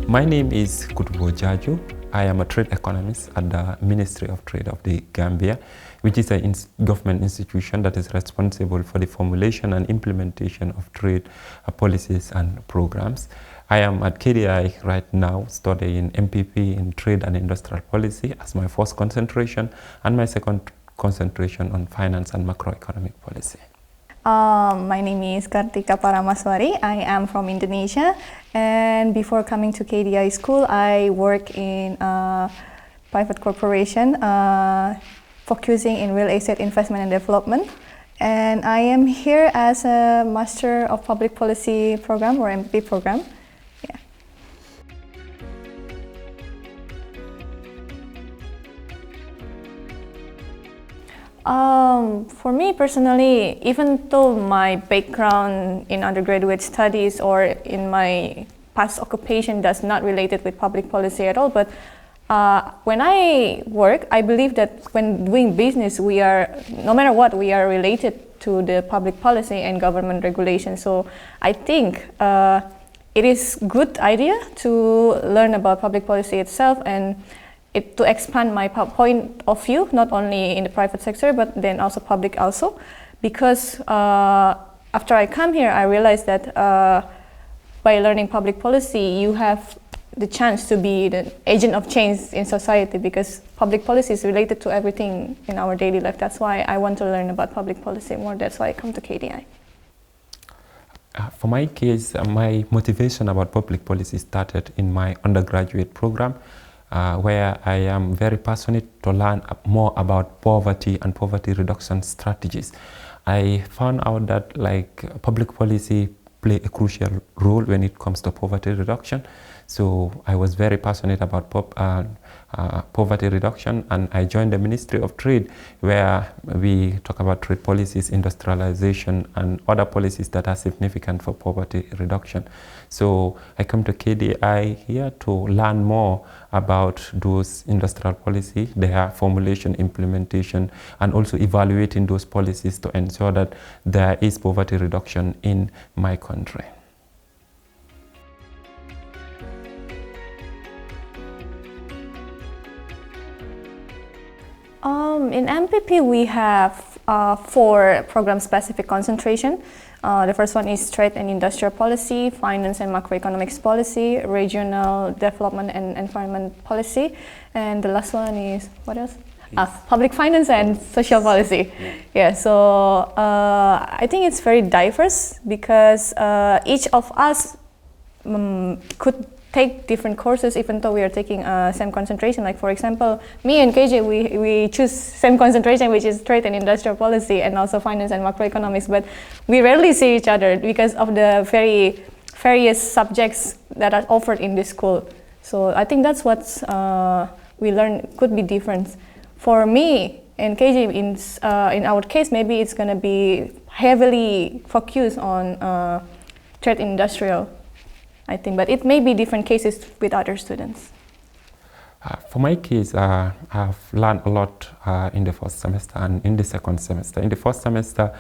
My name is Kutubo Jarju. I am a trade economist at the Ministry of Trade of the Gambia, which is a government institution that is responsible for the formulation and implementation of trade policies and programs. I am at KDI right now studying MPP in Trade and Industrial Policy as my first concentration, and my second concentration on finance and macroeconomic policy. My name is Kartika Paramaswari. I am from Indonesia, and before coming to KDI School, I work in a private corporation focusing in real estate investment and development. And I am here as a Master of Public Policy program or MPP program. For me personally, even though my background in undergraduate studies or in my past occupation does not related with public policy at all, but when I work, I believe that when doing business, we are, no matter what, we are related to the public policy and government regulation. So I think it is good idea to learn about public policy itself and to expand my point of view, not only in the private sector, but then also public also. Because after I come here, I realized that by learning public policy, you have the chance to be the agent of change in society, because public policy is related to everything in our daily life. That's why I want to learn about public policy more. That's why I come to KDI. For my case, my motivation about public policy started in my undergraduate program, where I am very passionate to learn more about poverty and poverty reduction strategies. I found out that public policy play a crucial role when it comes to poverty reduction. So I was very passionate about poverty reduction, and I joined the Ministry of Trade, where we talk about trade policies, industrialization, and other policies that are significant for poverty reduction. So I come to KDI here to learn more about those industrial policies, their formulation, implementation, and also evaluating those policies to ensure that there is poverty reduction in my country. In MPP, we have 4 program-specific concentration. The first one is trade and industrial policy, finance and macroeconomics policy, regional development and environment policy, and the last one is, what else? Public finance and social policy. Yeah, so I think it's very diverse, because each of us could take different courses even though we are taking same concentration. Like for example, me and KJ, we choose same concentration, which is trade and industrial policy and also finance and macroeconomics, but we rarely see each other because of the very various subjects that are offered in this school. So I think that's what we learn could be different. For me and KJ, in our case, maybe it's going to be heavily focused on trade and industrial, I think, but it may be different cases with other students. For my case, I've learned a lot in the first semester and in the second semester. In the first semester,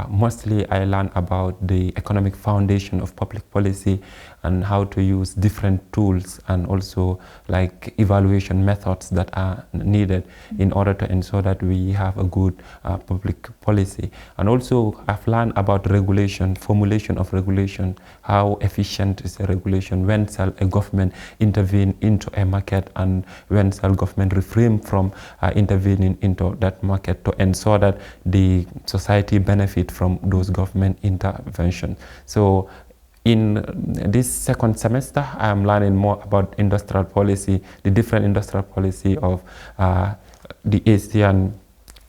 mostly I learned about the economic foundation of public policy and how to use different tools and also evaluation methods that are needed in order to ensure that we have a good public policy. And also I've learned about regulation, formulation of regulation, how efficient is a regulation, when shall a government intervene into a market, and when shall government refrain from intervening into that market to ensure that the society benefit from those government intervention. So in this second semester, I am learning more about industrial policy, the different industrial policy of the Asian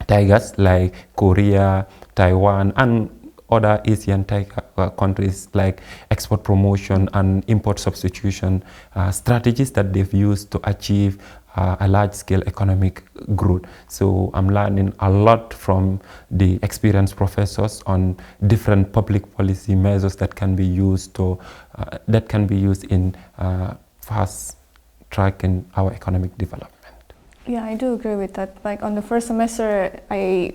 tigers like Korea, Taiwan, and other Asian countries, like export promotion and import substitution strategies that they've used to achieve a large-scale economic growth. So I'm learning a lot from the experienced professors on different public policy measures that can be used in fast tracking our economic development. Yeah, I do agree with that. Like on the first semester, I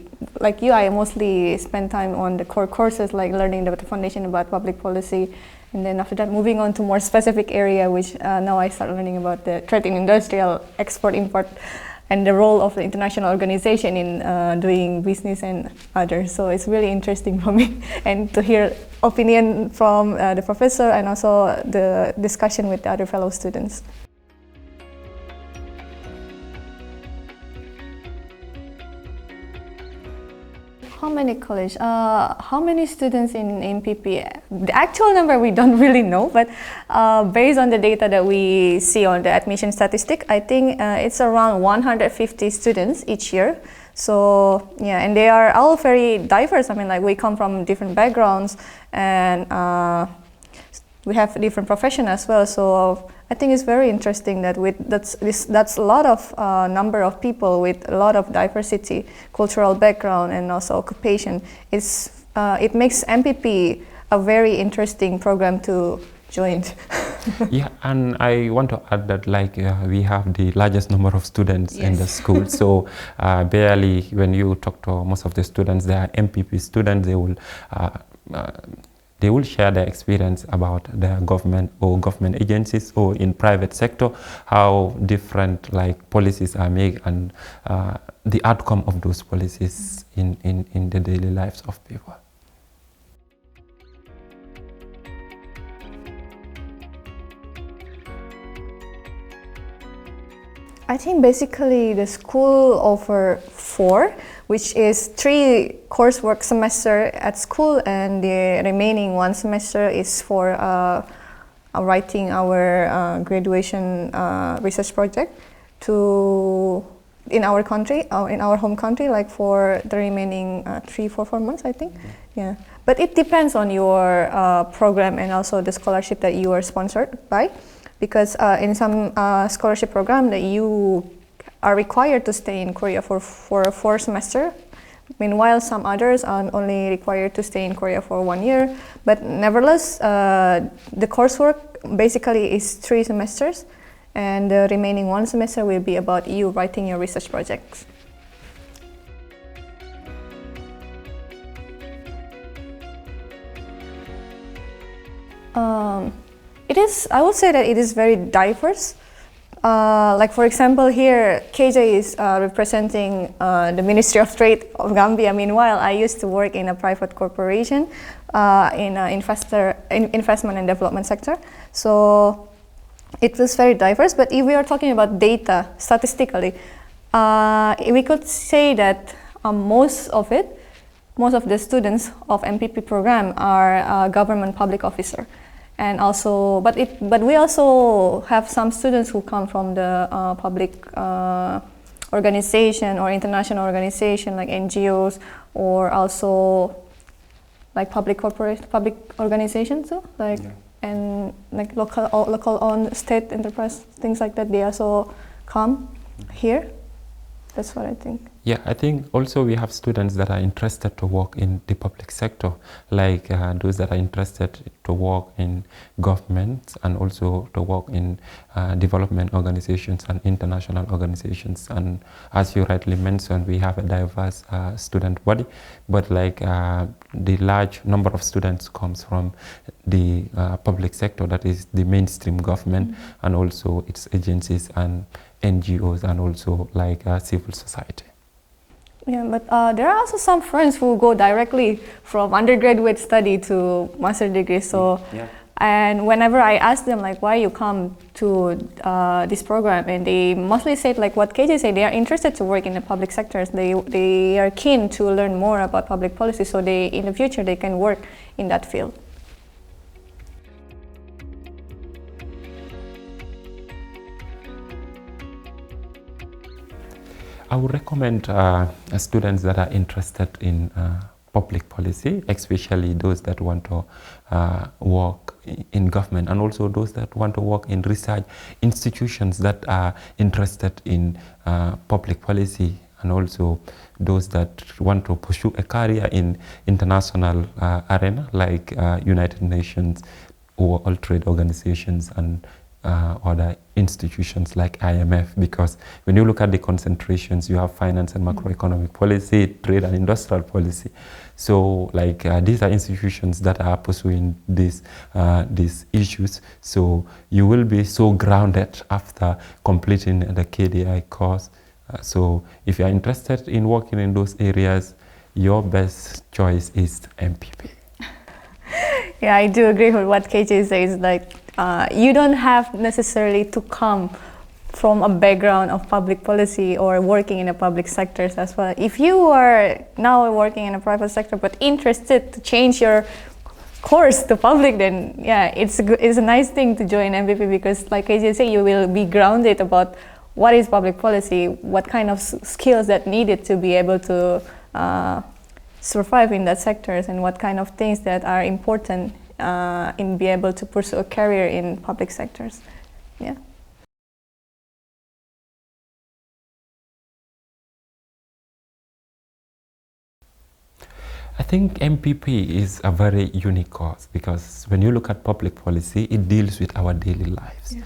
mostly spent time on the core courses, like learning the foundation about public policy And then after that, moving on to more specific area, which now I start learning about the trade in industrial export-import and the role of the international organization in doing business and others. So it's really interesting for me and to hear opinion from the professor and also the discussion with the other fellow students. How many college? How many students in MPP? The actual number we don't really know, but based on the data that we see on the admission statistic, I think it's around 150 students each year. So yeah, and they are all very diverse. I mean, like we come from different backgrounds, and we have different profession as well. So I think it's very interesting that that's a lot of number of people with a lot of diversity, cultural background, and also occupation. It makes MPP a very interesting program to join. Yeah, and I want to add that we have the largest number of students in the school. So barely when you talk to most of the students, they are MPP students. They will share their experience about their government or government agencies or in private sector, how different policies are made and the outcome of those policies in the daily lives of people. I think basically the school offer 4, which is 3 coursework semester at school, and the remaining 1 semester is for writing our graduation research project in our country, in our home country, like for the remaining 3-4 months, I think. Yeah, but it depends on your program and also the scholarship that you are sponsored by. Because in some scholarship program that you are required to stay in Korea for 4 semester. Meanwhile, some others are only required to stay in Korea for 1 year. But nevertheless, the coursework basically is 3 semesters, and the remaining 1 semester will be about you writing your research projects. I would say that it is very diverse. Like for example, here KJ is representing the Ministry of Trade of Gambia. Meanwhile, I used to work in a private corporation in investment and development sector. So it was very diverse. But if we are talking about data statistically, we could say that most of the students of MPP program are government public officer. And also, but we also have some students who come from the public organization or international organization like NGOs, or also like public organizations too, and like local owned state enterprise, things like that. They also come here. That's what I think. Yeah, I think also we have students that are interested to work in the public sector, like those that are interested to work in government and also to work in development organizations and international organizations. And as you rightly mentioned, we have a diverse student body, but the large number of students comes from the public sector, that is the mainstream government, and also its agencies and NGOs, and also civil society. Yeah, but there are also some friends who go directly from undergraduate study to master degree. So, and whenever I ask them why you come to this program, and they mostly say what KJ said, they are interested to work in the public sectors. They are keen to learn more about public policy, so in the future they can work in that field. I would recommend students that are interested in public policy, especially those that want to work in government, and also those that want to work in research institutions that are interested in public policy, and also those that want to pursue a career in international arena like United Nations or World Trade Organizations and other institutions like IMF, because when you look at the concentrations, you have finance and macroeconomic policy, trade and industrial policy. So like these are institutions that are pursuing these issues. So you will be so grounded after completing the KDI course. So if you are interested in working in those areas, your best choice is MPP. Yeah, I do agree with what KJ says. Like, you don't have necessarily to come from a background of public policy or working in the public sectors as well. If you are now working in a private sector but interested to change your course to public, then yeah, it's a nice thing to join MPP, because like KJ said, you will be grounded about what is public policy, what kind of skills that needed to be able to survive in that sectors, and what kind of things that are important in be able to pursue a career in public sectors. Yeah. I think MPP is a very unique course, because when you look at public policy, it deals with our daily lives. Yes.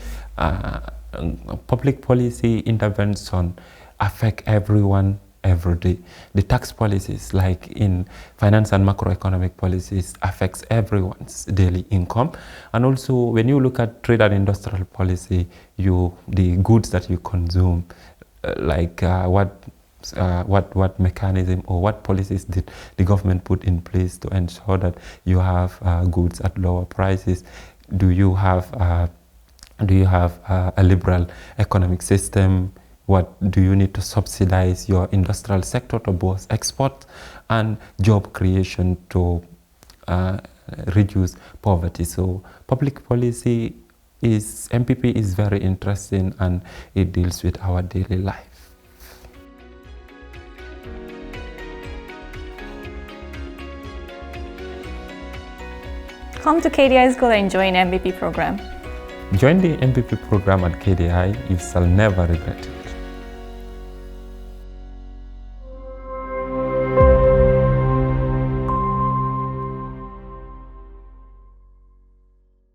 Public policy intervention affect everyone every day. The tax policies, like in finance and macroeconomic policies, affects everyone's daily income. And also when you look at trade and industrial policy, the goods that you consume, what mechanism or what policies did the government put in place to ensure that you have goods at lower prices? Do you have a liberal economic system? What do you need to subsidize your industrial sector to both export and job creation to reduce poverty? So public policy MPP is very interesting, and it deals with our daily life. Come to KDI School and join MPP program. Join the MPP program at KDI. You shall never regret it.